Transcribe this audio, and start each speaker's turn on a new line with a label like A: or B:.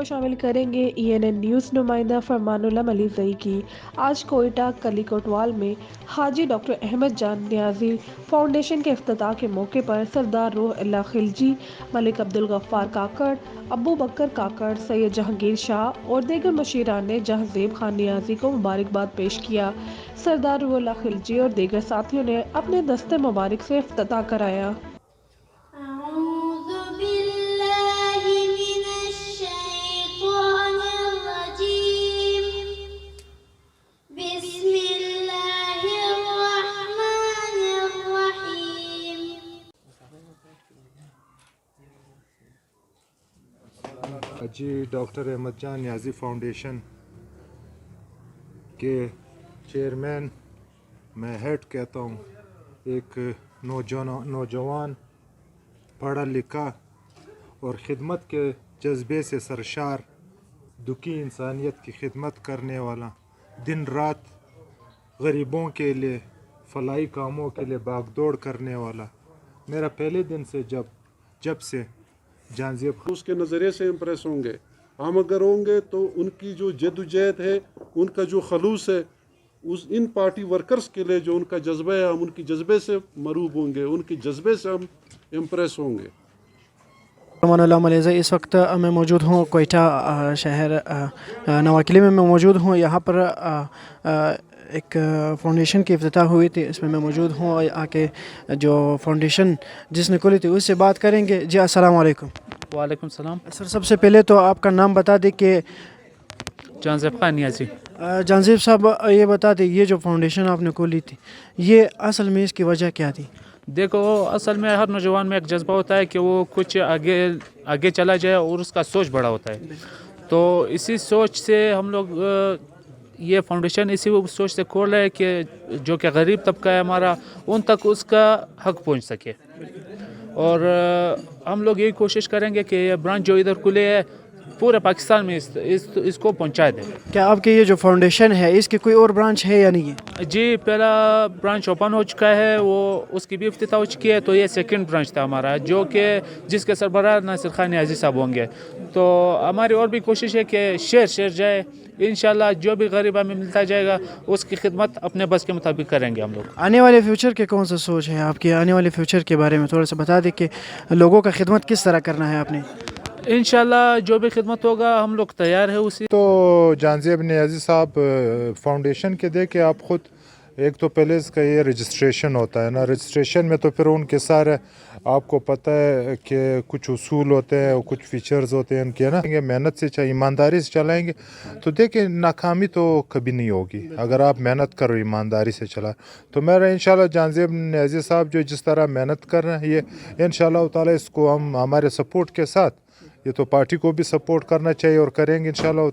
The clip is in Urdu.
A: شامل کریں گے ENN نیوز نمائندہ فرماناللہ ملیزئی کی آج کوئٹہ کلی کوٹوال میں حاجی ڈاکٹر احمد جان نیازی فاؤنڈیشن کے افتتاح کے موقع پر سردار روح اللہ خلجی، ملک عبدالغفار کاکڑ، ابو بکر کاکڑ، سید جہانگیر شاہ اور دیگر مشیران نے جہانزیب خان نیازی کو مبارکباد پیش کیا۔ سردار روح اللہ خلجی اور دیگر ساتھیوں نے اپنے دست مبارک سے افتتاح کرایا۔
B: حاجی ڈاکٹر احمد جان نیازی فاؤنڈیشن کے چیئرمین میں ہیڈ کہتا ہوں، ایک نوجوان پڑھا لکھا اور خدمت کے جذبے سے سرشار، دکھی انسانیت کی خدمت کرنے والا، دن رات غریبوں کے لیے فلاحی کاموں کے لیے بھاگ دوڑ کرنے والا، میرا پہلے دن سے جب سے جہانزیب
C: اس کے نظریے سے امپریس ہوں گے۔ ہم اگر ہوں گے تو ان کی جو جدوجہد ہے، ان کا جو خلوص ہے، ان پارٹی ورکرز کے لیے جو ان کا جذبہ ہے، ہم ان کی جذبے سے مروب ہوں گے، ان کی جذبے سے ہم امپریس ہوں گے۔
D: فرماناللہ ملیزئی، اس وقت میں موجود ہوں کوئٹہ شہر نواکلی میں موجود ہوں۔ یہاں پر ایک فاؤنڈیشن کی افتتاح ہوئی تھی، اس میں موجود ہوں۔ آ کے جو فاؤنڈیشن جس نے کھولی تھی اس سے بات کریں گے۔ جی السلام علیکم۔
E: وعلیکم السلام۔
D: سر، سب سے پہلے تو آپ کا نام بتا دیں کہ
E: جہانزیب خان نیازی۔
D: جہانزیب صاحب، یہ بتا دیں یہ جو فاؤنڈیشن آپ نے کھولی تھی، یہ اصل میں اس کی وجہ کیا تھی؟
E: دیکھو، اصل میں ہر نوجوان میں ایک جذبہ ہوتا ہے کہ وہ کچھ آگے چلا جائے اور اس کا سوچ بڑا ہوتا ہے، تو اسی سوچ سے ہم لوگ یہ فاؤنڈیشن اسی سوچ سے کھول رہے ہیں کہ جو کہ غریب طبقہ ہے ہمارا، ان تک اس کا حق پہنچ سکے، اور ہم لوگ یہی کوشش کریں گے کہ یہ برانچ جو ادھر کھلے ہے پورے پاکستان میں اس کو پہنچا دیں۔
D: کیا آپ کے یہ جو فاؤنڈیشن ہے اس کی کوئی اور برانچ ہے یا نہیں ہے؟
E: جی، پہلا برانچ اوپن ہو چکا ہے، وہ اس کی بھی افتتاح ہو چکی ہے، تو یہ سیکنڈ برانچ تھا ہمارا، جو کہ جس کے سربراہ ناصر خان نیازی صاحب ہوں گے۔ تو ہماری اور بھی کوشش ہے کہ شہر جائے، انشاءاللہ جو بھی غریب ہمیں ملتا جائے گا اس کی خدمت اپنے بس کے مطابق کریں گے ہم لوگ۔
D: آنے والے فیوچر کے کون سا سوچ ہے آپ کی؟ آنے والے فیوچر کے بارے میں تھوڑا سا بتا دیں کہ لوگوں کا خدمت کس طرح کرنا ہے آپ نے؟
E: انشاءاللہ جو بھی خدمت ہوگا ہم لوگ تیار ہے اسی۔
B: تو جہانزیب نیازی صاحب فاؤنڈیشن کے دیکھیں آپ خود، ایک تو پہلے اس کا یہ رجسٹریشن ہوتا ہے نا، رجسٹریشن میں تو پھر ان کے سارے آپ کو پتہ ہے کہ کچھ اصول ہوتے ہیں اور کچھ فیچرز ہوتے ہیں ان کے نا، محنت سے چاہیے، ایمانداری سے چلائیں گے تو دیکھیں ناکامی تو کبھی نہیں ہوگی اگر آپ محنت کرو، ایمانداری سے چلا تو میرا انشاءاللہ جہانزیب نیازی صاحب جو جس طرح محنت کر رہے ہیں، یہ انشاءاللہ تعالی اس کو ہم ہمارے سپورٹ کے ساتھ، یہ تو پارٹی کو بھی سپورٹ کرنا چاہیے اور کریں گے انشاءاللہ۔